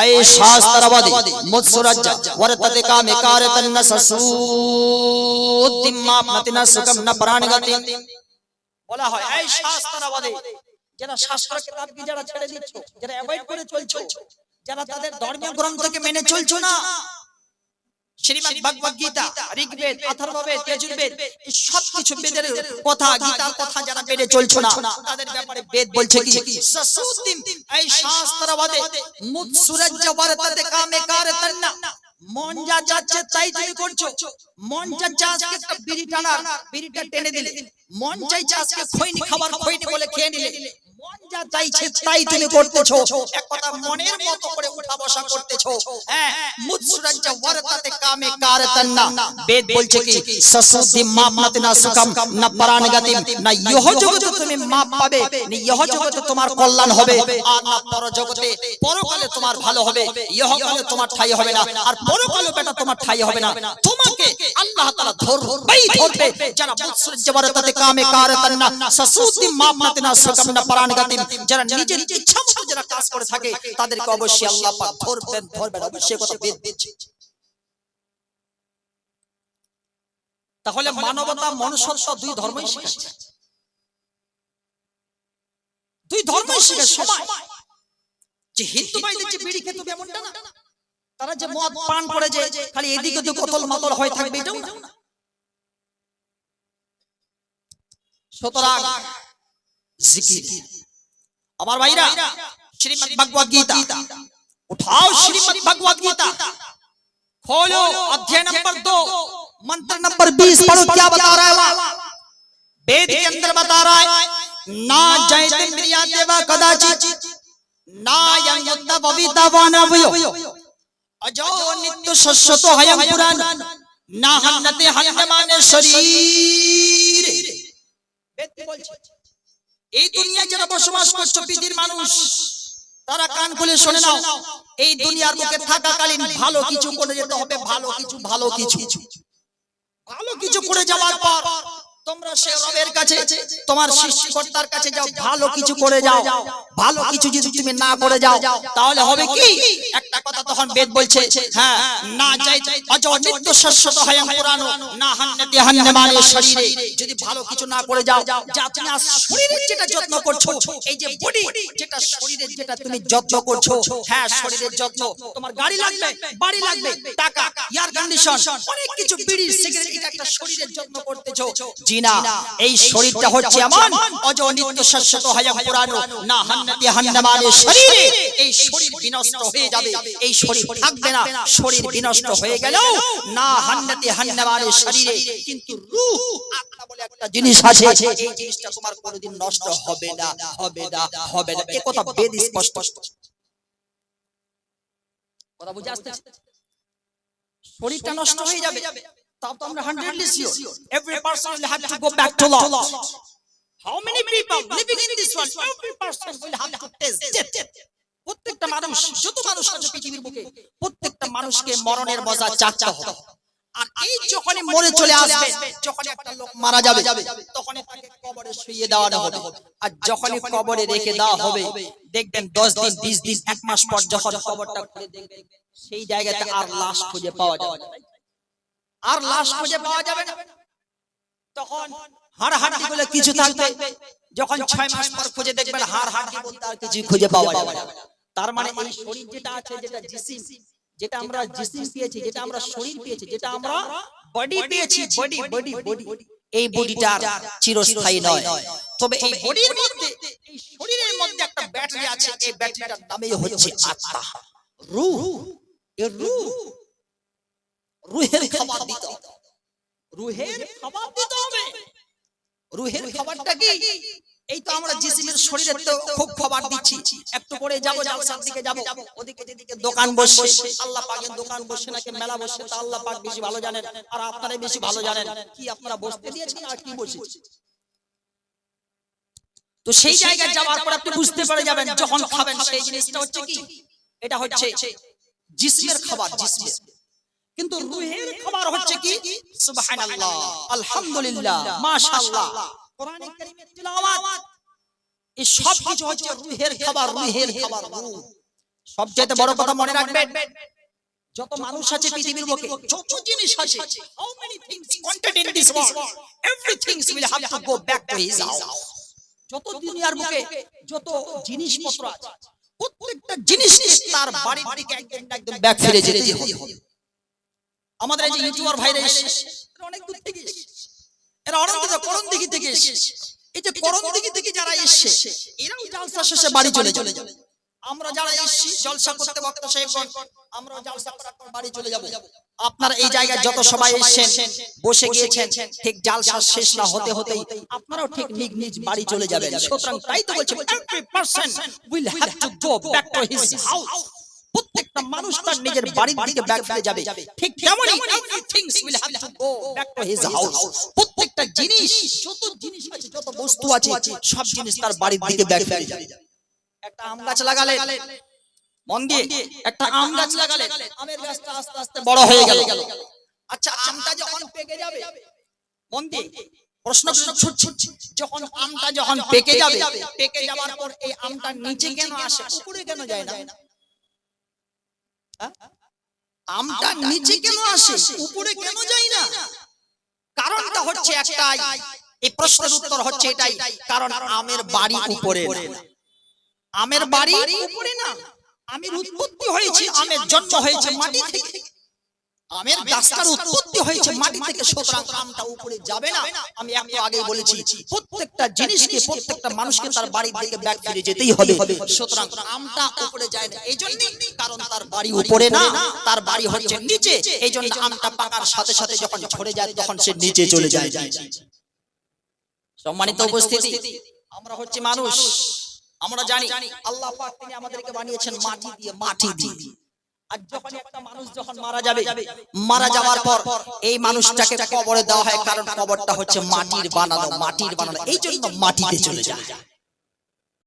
আয়ে শাস্ত্রবাদী মুৎসুরাজ্জা ওয়ারতাতে কামে কারতান নাসসুদ্দিম্মা আপনাতিনা সুকম না প্রাণগতি। বলা হয় এই শাস্ত্রবাদী, যারা শাস্ত্র কিতাবকে যারা ছেড়ে দিচ্ছ, যারা অ্যাভয়েড করে চলছো, যারা তাদের ধর্মীয় গ্রন্থকে মেনে চলছো না, শ্রীমদ্ ভগবদ গীতা, ঋগ্বেদ, অথর্ববেদ, যজুর্বেদ, এই সব কিছু বেদের কথা, গীতার কথা যারা মেনে চলছো না, তাদের ব্যাপারে বেদ বলছে কি সসুদ্দিম এই শাস্ত্রবাদে মুৎসুরাজ্জা ওয়ারতাতে কামে কারতান না। মন যা যাচ্ছে তাই তুমি করছো। মন চাইছে আজকে একটা বিড়ি টানার, বিড়িটা টেনে দিলে। মন চাইছে আজকে খৈনি খাবার, খৈনি বলে খেয়ে নিলে। মন যা চাইছে তাই তুমি করতেছো। এক কথা মনের মতো করে উঠা বসা করতেছো। হ্যাঁ, মুৎসুরাজ্জা ওয়ারতাতে কামে কারতান না। বেদ বলছে কি সসুদ্দিম মাপনাতে না সুকাম না প্রাণগতি। না ইহ জগতে তুমি মাপ পাবে, না ইহ জগতে তোমার কল্যাণ হবে, আর না পর জগতে, পরকালে তোমার ভালো হবে। ইহকালে তোমার ঠাই হবে না, আর পরকালে বেটা তোমার ঠাই হবে না। তোমাকে আল্লাহ তাআলা ধরবেই ধরবে। যারা মুৎসুরাজ্জা ওয়ারতাতে কামে কারতান না সসুদ্দিম মাপনাতে না সুকাম না প্রাণগতি, যারা নিজের ইচ্ছা মতো যারা কাজ করে থাকে, তাদেরকে অবশ্যই আল্লাহ পাক ধরবেন, ধরবেন অবশ্যই। কথা বেদ দিচ্ছে। তাহলে মানবতা, মনুষ্যত্ব দুই ধর্মই শিখাচ্ছে, দুই ধর্মই শিখে সবাই। যে হিন্দু ভাইদের যে বিড়ি খেতে হবে এমনটা না, তারা যে মদ পান করে যে খালি এদিকে তো কতল মাতল হয়ে থাকবে এটাও না। সুতরাং জিকির আমার ভাইরা, শ্রীমদ্ ভগবদ গীতা उठाओ, श्रीमद् भगवद गीता खोलो, अध्याय नंबर 2 मंत्र नंबर 20 पढ़ो। क्या बता रहा है वहां? वेद के अंदर बता रहा है ना जयते प्रिया देवा कदाचित ना यंगता भविता वानवयो अजो नित्य शश्वतो हयं पुराण ना हन्नते हन्यमाने शरीर। वेद বলছে এই দুনিয়ায় যারা বসবাস করছো পৃথিবীর মানুষ, তারা কান খুলে শুনে নাও। এই দুনিয়ার বুকে থাকাকালীন ভালো কিছু করে যেতে হবে, ভালো কিছু, ভালো কিছু, ভালো কিছু করে যাওয়ার পর তোমরা সে রবের কাছে, তোমার সৃষ্টিকর্তার কাছে যাও, ভালো কিছু করে যাও। ভালো কিছু যদি তুমি না করে যাও তাহলে হবে কি? একটা কথা তখন বেদ বলছে, হ্যাঁ, না যাই অজ নিত্য শাশ্বত হয়ং পুরানো না হান্নাতি হান্নামানে শরীরে। যদি ভালো কিছু না করে যাও, যা তুমি আজ শরীরের যেটা যত্ন করছো, এই যে বডি যেটা, শরীরের যেটা তুমি যত্ন করছো, হ্যাঁ শরীরের যত্ন, তোমার গাড়ি লাগবে, বাড়ি লাগবে, টাকা, এয়ার কন্ডিশন, অনেক কিছু, বিড়ি, সিগারেট, এটা একটা শরীরের যত্ন করতেছো। জিনা এই শরীরটা হচ্ছে এমন অজ নিত্য শাশ্বত হয়ং পুরানো না হান্নাতি হান্নামানে শরীরে। এই শরীর বিনষ্ট হয়ে যাবে, এই শরীর থাকবে না। শরীর বিনষ্ট হয়ে গেলেও না হান্নাতি হান্নামানে শরীরে, কিন্তু রূহ, আত্মা বলে একটা জিনিস আছে, এই জিনিসটা তোমার কোনোদিন নষ্ট হবে না, হবে না, হবে না। এই কথা বেদ স্পষ্ট। কথা বুঝে আসছে? শরীরটা নষ্ট হয়ে যাবে, তাও তো আমরা 100% sure every person will have to go back to Lord. How many people living in this world, every person will have to taste death. প্রত্যেকটা মানুষ, যত মানুষ আছে পৃথিবীর বুকে, প্রত্যেকটা মানুষকে মরণের মজা চাখতে হবে। আর এই যখনই মরে চলে আসবে, যখন একটা লোক মারা যাবে, তখন তাকে কবরে শুইয়ে দেওয়া হবে। আর যখনই কবরে রেখে দেওয়া হবে, দেখবেন 10 দিন, 20 দিন, 1 মাস পর যখন কবরটা খুলে দেখবেন, সেই জায়গাতে আর লাশ খুঁজে পাওয়া যাবে না, আর লাশ খুঁজে পাওয়া যাবে না। তখন হাড় হাড্ডি বলে কিছু থাকবে, যখন 6 মাস পর খুঁজে দেখবেন হাড় হাড্ডি বলতে আর কিছু খুঁজে পাওয়া যাবে না। তার মানে এই শরীর যেটা আছে, যেটা জিসিম, যেটা আমরা জিসিম পেয়েছি, যেটা আমরা শরীর পেয়েছি, যেটা আমরা বডি পেয়েছি, বডি বডি বডি, এই বডিটা চিরস্থায়ী নয়। তবে এই বডির মধ্যে, এই শরীরের মধ্যে একটা ব্যাটারি আছে, এই ব্যাটারিটার নামই হচ্ছে আত্মা, রূহ। এই রূহ, রুহের খাবার দিতে হবে, রুহের খাবার দিতে হবে। রুহের খাবারটা কি? এই তো আমরা জিসিমের শরীরে তো খুব খাবার দিচ্ছি, একটু করে যাব, জালসার দিকে যাব, ওদিকে যেদিকে দোকান বসে, আল্লাহ পাকের দোকান বসে নাকি মেলা বসে, তা আল্লাহ পাক বেশি ভালো জানেন, আর আপনারাই বেশি ভালো জানেন কি আপনারা বসতে দিয়েছেন আর কি বসেছে। তো সেই জায়গায় যাওয়ার পর আপনি বুঝতে পারে যাবেন, যখন খাবেন সেই জিনিসটা হচ্ছে কি? এটা হচ্ছে জিসমের খাবার, জিসমের। কিন্তু রূহের খাবার হচ্ছে কি? সুবহানাল্লাহ, আলহামদুলিল্লাহ, মাশাআল্লাহ, কোরআনে কারীমের তিলাওয়াত, এই সব কিছু হচ্ছে রূহের খাবার, রূহের খাবার, রূহ। সবচেয়ে বড় কথা মনে রাখবেন, যত মানুষ আছে পৃথিবীর বুকে, যত জিনিস আছে, how many things contained in this world, everything will have to go back to his house. যত দুনিয়ার বুকে যত জিনিসপত্র আছে, প্রত্যেকটা জিনিসকে তার বাড়ির দিকে একদম ব্যাক ফিরে যেতে হবে। আমাদের এই যে ইউটিউবার ভাইরা এসেছে, এরা অনেক দূর থেকে এসেছে, এরা অনন্ত করণদিঘি থেকে এসেছে। এই যে করণদিঘি থেকে যারা এসেছে, এরাও জলসা শেষে বাড়ি চলে যাবে। আমরা যারা এসেছি জলসা করতে, বক্তা সাহেবগণ, আমরা জলসা করার পর বাড়ি চলে যাব। আপনারা এই জায়গায় যত সবাই এসেছেন, বসে গিয়েছেন, ঠিক জলসা শেষ না হতে হতেই আপনারাও ঠিক নিজ নিজ বাড়ি চলে যাবেন। সুতরাং তাই তো বলছি, every person will have to go back to his house. প্রত্যেকটা মানুষ তার নিজের বাড়ির দিকে ব্যাক ফিরে যাবে। ঠিক তেমনই everything will have to go back to his house. প্রত্যেকটা জিনিস, যত জিনিস আছে, যত বস্তু আছে, সব জিনিস তার বাড়ির দিকে ব্যাক ফিরে যাবে। একটা আম গাছ লাগালে, মন দিয়ে একটা আম গাছ লাগালে, আমের গাছটা আস্তে আস্তে বড় হয়ে গেল। আচ্ছা, আমটা যখন পেকে যাবে, মন দিয়ে প্রশ্ন ছুটছে, যখন আমটা যখন পেকে যাবে, পেকে যাওয়ার পর এই আমটা নিচে কেন আসে, উপরে কেন যায় না? আমটা নিচে কেন আসে, উপরে কেন যায় না? কারণটা হচ্ছে একটাই, এই প্রশ্নের উত্তর হচ্ছে এটাই, কারণ আমের বাড়ি উপরে না। আমের বাড়ি উপরে না, আমের উৎপত্তি হয়েছে, আমের জন্ম হয়েছে মাটি থেকে, আমের গাছটার উৎপত্তি হয়েছে মাটি থেকে। সুতরাং আমটা উপরে যাবে না। আমি একটু আগে বলেছি, প্রত্যেকটা জিনিসকে, প্রত্যেকটা মানুষকে তার বাড়ির দিকে ব্যাক ফিরে যেতেই হবে। সুতরাং আমটা উপরে যায় না এই জন্য, কারণ তার বাড়ি উপরে না, তার বাড়ি হচ্ছে নিচে। এই জন্য আমটা পাকার সাথে সাথে যখন ঝরে যায়, তখন সে নিচে চলে যায়। সম্মানিত উপস্থিতি, আমরা হচ্ছে মানুষ, আমরা জানি আল্লাহ পাক তিনি আমাদেরকে বানিয়েছেন মাটি দিয়ে, মাটি দিয়ে। আর যখন একটা মানুষ যখন মারা যাবে, মারা যাওয়ার পর এই মানুষটাকে কবরে দেওয়া হয়, কারণ কবরটা হচ্ছে মাটির বানানো, মাটির বানানো, এই জন্য মাটিতে চলে যায়।